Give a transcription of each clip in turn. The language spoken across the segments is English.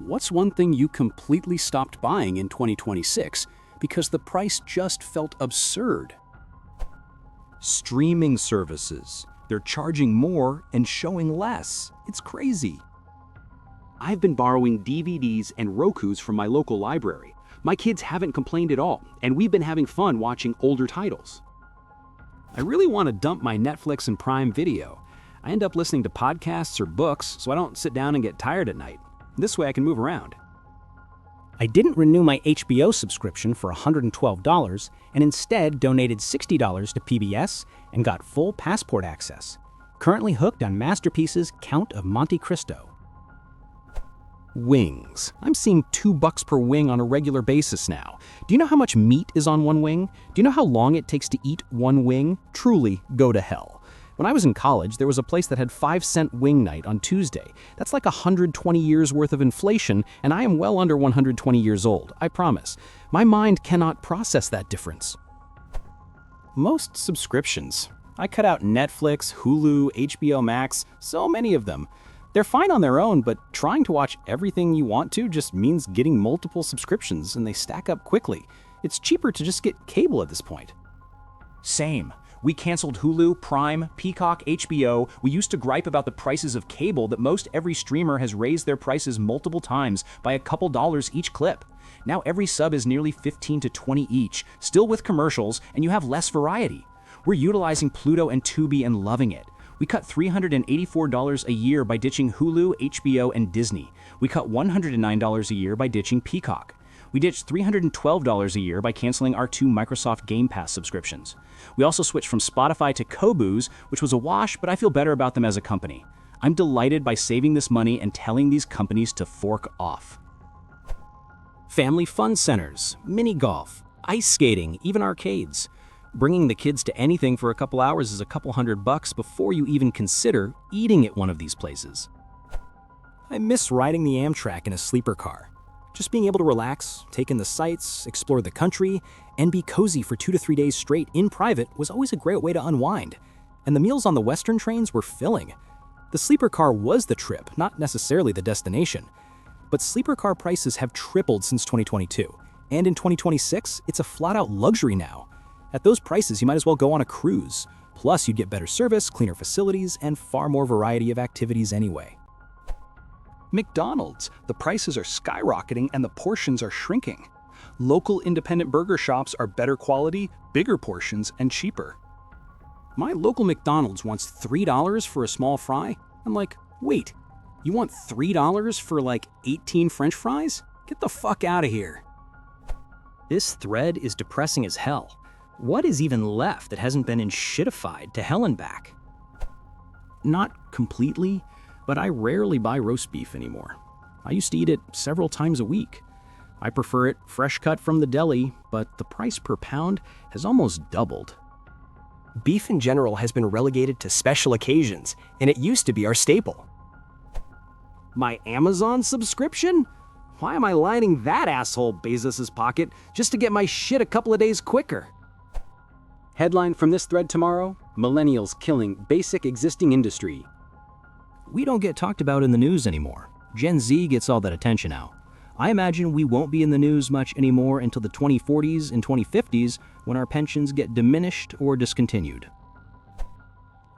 What's one thing you completely stopped buying in 2026 because the price just felt absurd? Streaming services. They're charging more and showing less. It's crazy. I've been borrowing DVDs and Rokus from my local library. My kids haven't complained at all, and we've been having fun watching older titles. I really want to dump my Netflix and Prime Video. I end up listening to podcasts or books so I don't sit down and get tired at night. This way I can move around. I didn't renew my HBO subscription for $112 and instead donated $60 to PBS and got full Passport access. Currently hooked on Masterpiece's Count of Monte Cristo. Wings. I'm seeing $2 per wing on a regular basis now. Do you know how much meat is on one wing? Do you know how long it takes to eat one wing? Truly, go to hell. When I was in college, there was a place that had 5-cent wing night on Tuesday. That's like 120 years worth of inflation, and I am well under 120 years old, I promise. My mind cannot process that difference. Most subscriptions. I cut out Netflix, Hulu, HBO Max, so many of them. They're fine on their own, but trying to watch everything you want to just means getting multiple subscriptions, and they stack up quickly. It's cheaper to just get cable at this point. Same. We canceled Hulu, Prime, Peacock, HBO. We used to gripe about the prices of cable that most every streamer has raised their prices multiple times by a couple dollars each clip. Now every sub is nearly 15 to 20 each, still with commercials, and you have less variety. We're utilizing Pluto and Tubi and loving it. We cut $384 a year by ditching Hulu, HBO, and Disney. We cut $109 a year by ditching Peacock. We ditched $312 a year by canceling our 2 Microsoft Game Pass subscriptions. We also switched from Spotify to Koboos, which was a wash, but I feel better about them as a company. I'm delighted by saving this money and telling these companies to fork off. Family fun centers, mini golf, ice skating, even arcades. Bringing the kids to anything for a couple hours is a couple $100 before you even consider eating at one of these places. I miss riding the Amtrak in a sleeper car. Just being able to relax, take in the sights, explore the country, and be cozy for 2 to 3 days straight in private was always a great way to unwind. And the meals on the Western trains were filling. The sleeper car was the trip, not necessarily the destination. But sleeper car prices have tripled since 2022. And in 2026, it's a flat-out luxury now. At those prices, you might as well go on a cruise. Plus, you'd get better service, cleaner facilities, and far more variety of activities anyway. McDonald's. The prices are skyrocketing and the portions are shrinking. Local independent burger shops are better quality, bigger portions, and cheaper. My local McDonald's wants $3 for a small fry. I'm like, wait, you want $3 for like 18 French fries? Get the fuck out of here. This thread is depressing as hell. What is even left that hasn't been shitified to hell and back? Not completely, but I rarely buy roast beef anymore. I used to eat it several times a week. I prefer it fresh cut from the deli, but the price per pound has almost doubled. Beef in general has been relegated to special occasions, and it used to be our staple. My Amazon subscription? Why am I lining that asshole Bezos's pocket just to get my shit a couple of days quicker? Headline from this thread tomorrow: Millennials killing basic existing industry. We don't get talked about in the news anymore. Gen Z gets all that attention now. I imagine we won't be in the news much anymore until the 2040s and 2050s when our pensions get diminished or discontinued.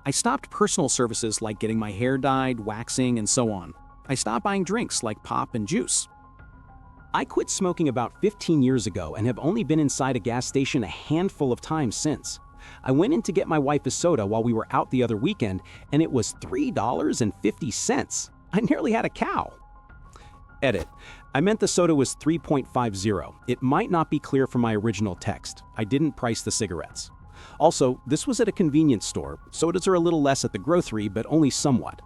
I stopped personal services like getting my hair dyed, waxing, and so on. I stopped buying drinks like pop and juice. I quit smoking about 15 years ago and have only been inside a gas station a handful of times since. I went in to get my wife a soda while we were out the other weekend, and it was $3.50. I nearly had a cow. Edit. I meant the soda was 3.50. It might not be clear from my original text. I didn't price the cigarettes. Also, this was at a convenience store. Sodas are a little less at the grocery, but only somewhat.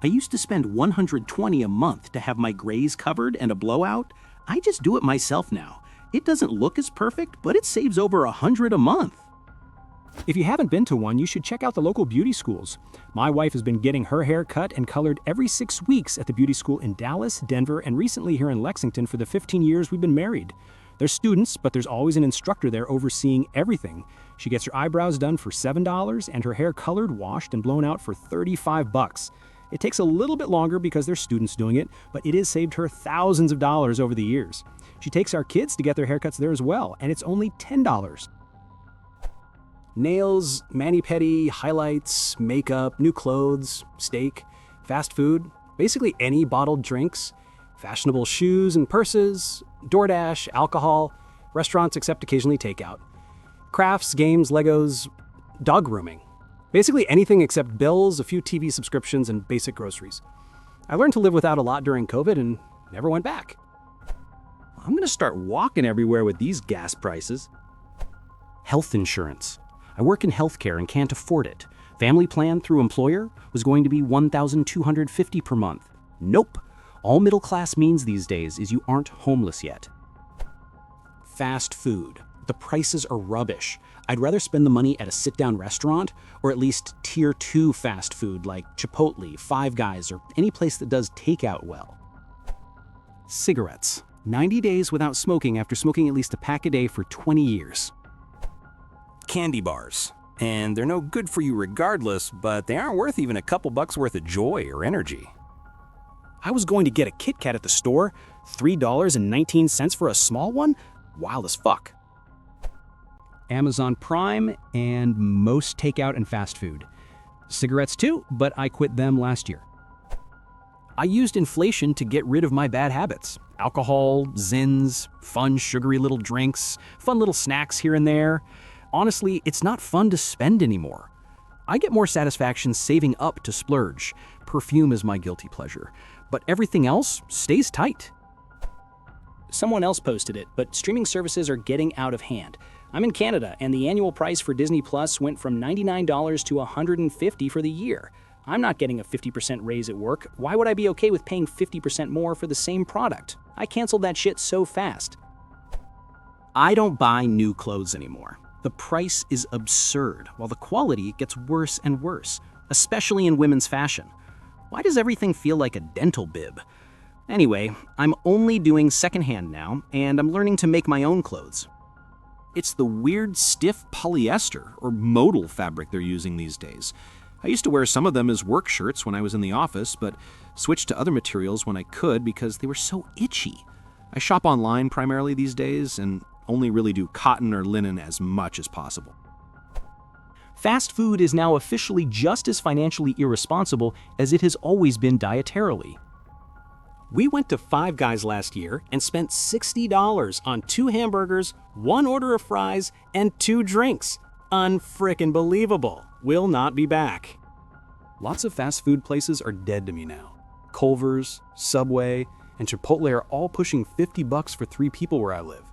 I used to spend $120 a month to have my grays covered and a blowout. I just do it myself now. It doesn't look as perfect, but it saves over $100 a month. If you haven't been to one, you should check out the local beauty schools. My wife has been getting her hair cut and colored every 6 weeks at the beauty school in Dallas, Denver, and recently here in Lexington for the 15 years we've been married. They're students, but there's always an instructor there overseeing everything. She gets her eyebrows done for $7 and her hair colored, washed, and blown out for $35. It takes a little bit longer because there's students doing it, but it has saved her thousands of dollars over the years. She takes our kids to get their haircuts there as well, and it's only $10. Nails, mani-pedi, highlights, makeup, new clothes, steak, fast food, basically any bottled drinks, fashionable shoes and purses, DoorDash, alcohol, restaurants except occasionally takeout, crafts, games, Legos, dog grooming. Basically anything except bills, a few TV subscriptions, and basic groceries. I learned to live without a lot during COVID and never went back. I'm gonna start walking everywhere with these gas prices. Health insurance. I work in healthcare and can't afford it. Family plan through employer was going to be $1,250 per month. Nope. All middle class means these days is you aren't homeless yet. Fast food. The prices are rubbish. I'd rather spend the money at a sit-down restaurant or at least tier 2 fast food like Chipotle, Five Guys, or any place that does takeout well. Cigarettes. 90 days without smoking after smoking at least a pack a day for 20 years. Candy bars. And they're no good for you regardless, but they aren't worth even a couple bucks worth of joy or energy. I was going to get a Kit Kat at the store, $3.19 for a small one? Wild as fuck. Amazon Prime and most takeout and fast food. Cigarettes too, but I quit them last year. I used inflation to get rid of my bad habits. Alcohol, zins, fun sugary little drinks, fun little snacks here and there. Honestly, it's not fun to spend anymore. I get more satisfaction saving up to splurge. Perfume is my guilty pleasure, but everything else stays tight. Someone else posted it, but streaming services are getting out of hand. I'm in Canada, and the annual price for Disney Plus went from $99 to $150 for the year. I'm not getting a 50% raise at work. Why would I be okay with paying 50% more for the same product? I canceled that shit so fast. I don't buy new clothes anymore. The price is absurd, while the quality gets worse and worse, especially in women's fashion. Why does everything feel like a dental bib? Anyway, I'm only doing secondhand now, and I'm learning to make my own clothes. It's the weird stiff polyester or modal fabric they're using these days. I used to wear some of them as work shirts when I was in the office, but switched to other materials when I could because they were so itchy. I shop online primarily these days and only really do cotton or linen as much as possible. Fast food is now officially just as financially irresponsible as it has always been dietarily. We went to Five Guys last year and spent $60 on 2 hamburgers, 1 order of fries, and 2 drinks. Unfrickin' believable. Will not be back. Lots of fast food places are dead to me now. Culver's, Subway, and Chipotle are all pushing $50 for 3 people where I live.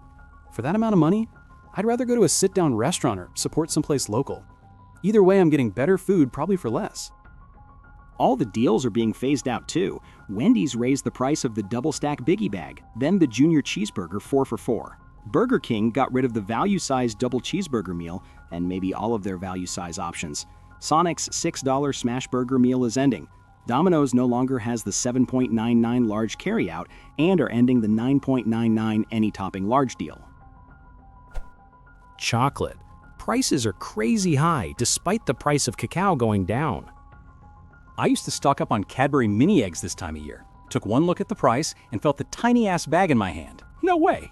For that amount of money, I'd rather go to a sit-down restaurant or support someplace local. Either way, I'm getting better food probably for less. All the deals are being phased out too. Wendy's raised the price of the double stack biggie bag, then the junior cheeseburger 4 for $4. Burger King got rid of the value-size double cheeseburger meal and maybe all of their value-size options. Sonic's $6 smash burger meal is ending. Domino's no longer has the 7.99 large carryout and are ending the 9.99 any topping large deal. Chocolate. Prices are crazy high despite the price of cacao going down. I used to stock up on Cadbury mini eggs this time of year. Took one look at the price and felt the tiny-ass bag in my hand. No way!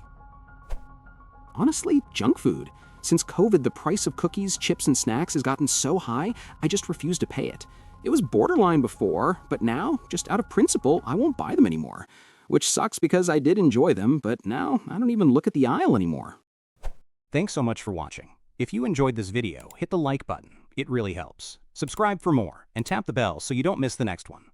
Honestly, junk food. Since COVID, the price of cookies, chips, and snacks has gotten so high, I just refuse to pay it. It was borderline before, but now, just out of principle, I won't buy them anymore. Which sucks because I did enjoy them, but now I don't even look at the aisle anymore. Thanks so much for watching. If you enjoyed this video, hit the like button. It really helps. Subscribe for more, and tap the bell so you don't miss the next one.